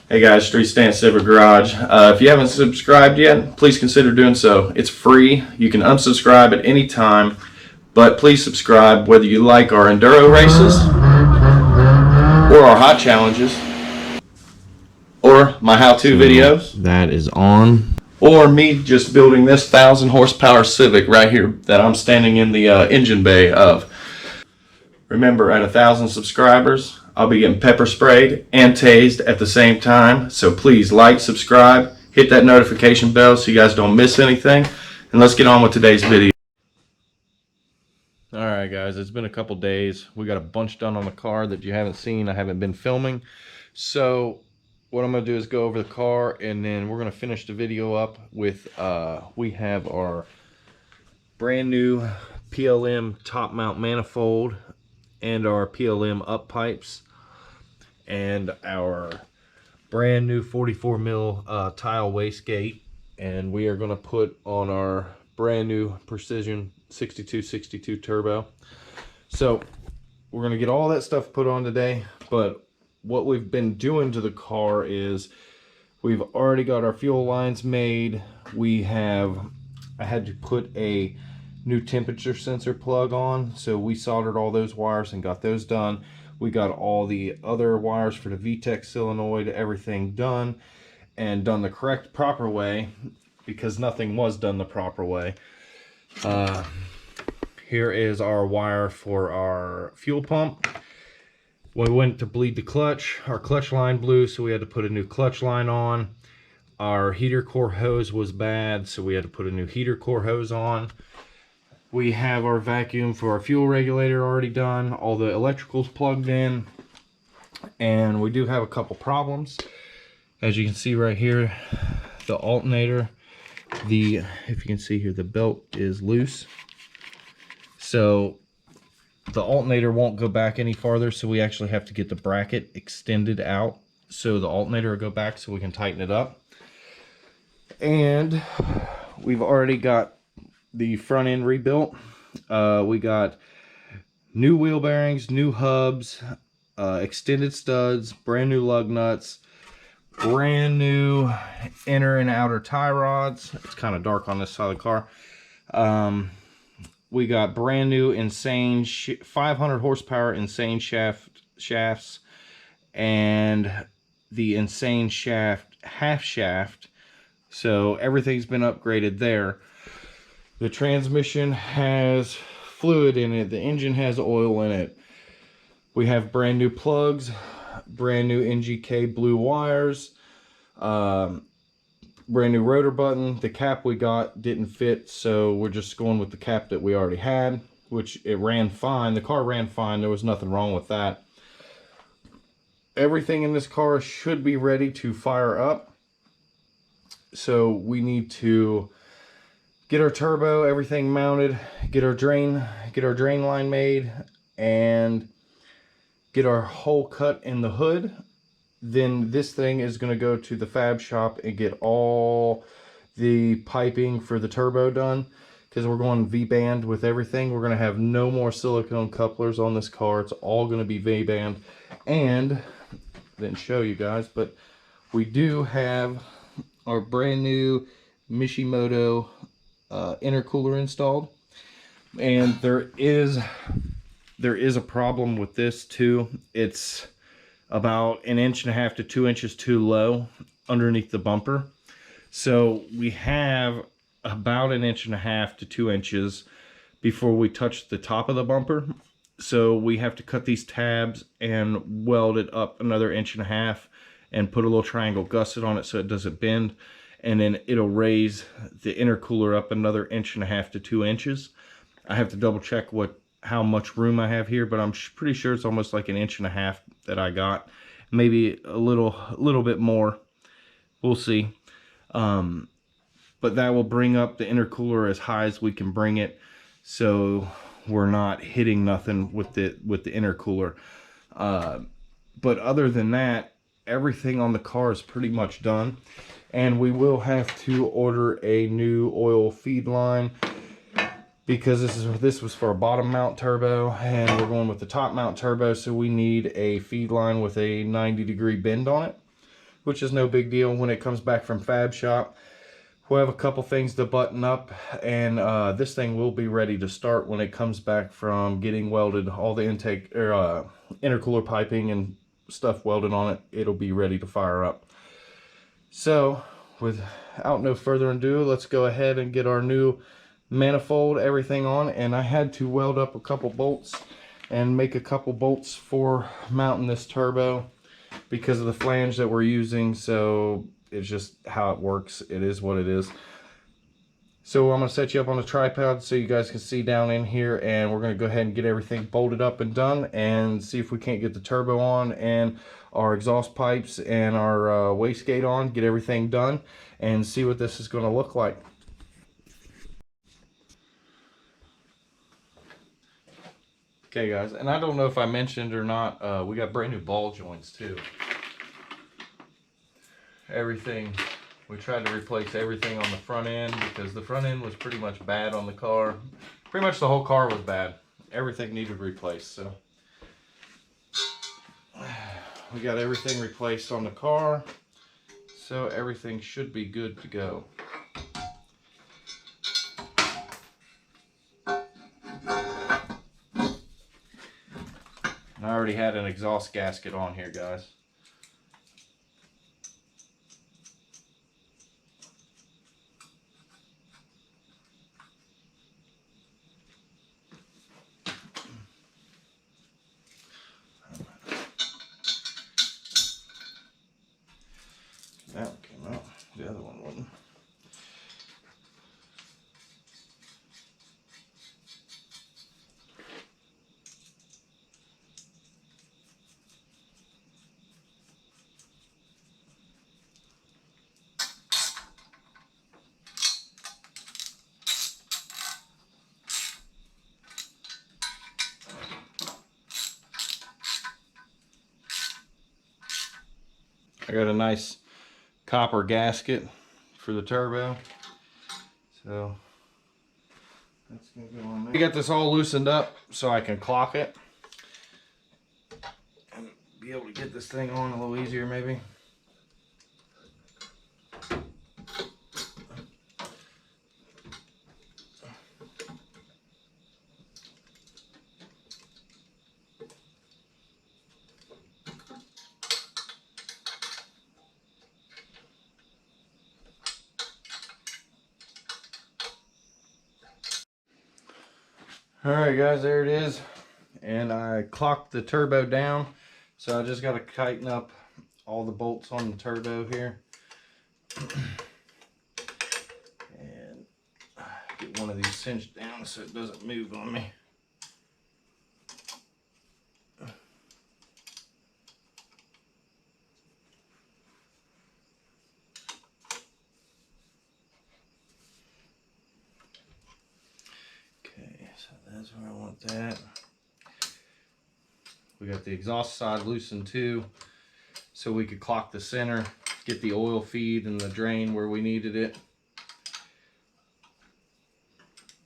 Hey guys, Street Stance Silver Garage. If you haven't subscribed yet, please consider doing so. It's free. You can unsubscribe at any time, but please subscribe whether you like our enduro races or our hot challenges or my how-to videos. That is on. Or me just building this 1,000 horsepower Civic right here that I'm standing in the engine bay of. Remember, at 1,000 subscribers, I'll be getting pepper sprayed and tased at the same time. So please like, subscribe, hit that notification bell so you guys don't miss anything. And let's get on with today's video. Alright guys, it's been a couple days. We got a bunch done on the car that you haven't seen. I haven't been filming. So what I'm going to do is go over the car and then we're going to finish the video up with, we have our brand new PLM top mount manifold and our PLM up pipes and our brand new 44 mil tile wastegate, and we are going to put on our brand new Precision 6262 turbo. So we're going to get all that stuff put on today, but what we've been doing to the car is we've already got our fuel lines made. I had to put a new temperature sensor plug on, so we soldered all those wires and got those done. We got all the other wires for the VTEC solenoid, everything done and done the correct proper way, because nothing was done the proper way. Here is our wire for our fuel pump. We went to bleed the clutch. Our clutch line blew, so we had to put a new clutch line on. Our heater core hose was bad, so we had to put a new heater core hose on. We have our vacuum for our fuel regulator already done. All the electricals plugged in. And we do have a couple problems. As you can see right here, the alternator, if you can see here, the belt is loose. So the alternator won't go back any farther, so we actually have to get the bracket extended out so the alternator will go back so we can tighten it up. And we've already got the front end rebuilt. We got new wheel bearings, new hubs, extended studs, brand new lug nuts, brand new inner and outer tie rods. It's kind of dark on this side of the car. We got brand new insane 500 horsepower insane shafts and the insane shaft half shaft. So everything's been upgraded there. The transmission has fluid in it. The engine has oil in it. We have brand new plugs, brand new NGK blue wires, brand new rotor button. The cap we got didn't fit, so we're just going with the cap that we already had, which it ran fine. The car ran fine. There was nothing wrong with that. Everything in this car should be ready to fire up. So we need to get our turbo, everything mounted, get our drain line made, and get our hole cut in the hood. Then this thing is going to go to the fab shop and get all the piping for the turbo done, because we're going V-band with everything. We're going to have no more silicone couplers on this car. It's all going to be V-band. And I didn't show you guys, but we do have our brand new Mishimoto intercooler installed, and there is a problem with this too. It's about 1.5 inches to 2 inches too low underneath the bumper, so we have about 1.5 inches to 2 inches before we touch the top of the bumper. So we have to cut these tabs and weld it up another 1.5 inches and put a little triangle gusset on it so it doesn't bend. And then it'll raise the intercooler up another 1.5 inches to 2 inches. I have to double check how much room I have here, but I'm pretty sure it's almost like 1.5 inches that I got. Maybe a little bit more. We'll see. But that will bring up the intercooler as high as we can bring it, so we're not hitting nothing with the intercooler. But other than that, everything on the car is pretty much done. And we will have to order a new oil feed line, because this was for a bottom mount turbo and we're going with the top mount turbo, so we need a feed line with a 90-degree bend on it. which is no big deal when it comes back from Fab Shop. We'll have a couple things to button up, and this thing will be ready to start when it comes back from getting welded. All the intake or intercooler piping and stuff welded on it, it'll be ready to fire up. So without no further ado, let's go ahead and get our new manifold, everything on. And I had to weld up a couple bolts and make a couple bolts for mounting this turbo because of the flange that we're using. So it's just how it works. It is what it is. So I'm going to set you up on a tripod so you guys can see down in here, and we're going to go ahead and get everything bolted up and done and see if we can't get the turbo on and our exhaust pipes and our wastegate on, get everything done and see what this is going to look like. Okay guys, and I don't know if I mentioned or not, we got brand new ball joints too. Everything, we tried to replace everything on the front end because the front end was pretty much bad on the car. Pretty much the whole car was bad. Everything needed replaced, so we got everything replaced on the car, so everything should be good to go. And I already had an exhaust gasket on here, guys. That one came out, the other one wouldn't. I got a nice copper gasket for the turbo, so that's gonna go on there. I got this all loosened up so I can clock it and be able to get this thing on a little easier maybe. Alright guys, there it is, and I clocked the turbo down, so I just got to tighten up all the bolts on the turbo here and get one of these cinched down so it doesn't move on me. So that's where I want that. We got the exhaust side loosened too, so we could clock the center, get the oil feed and the drain where we needed it.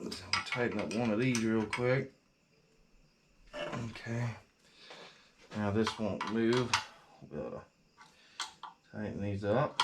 So I'll tighten up one of these real quick. Okay. Now this won't move. We'll be able to tighten these up.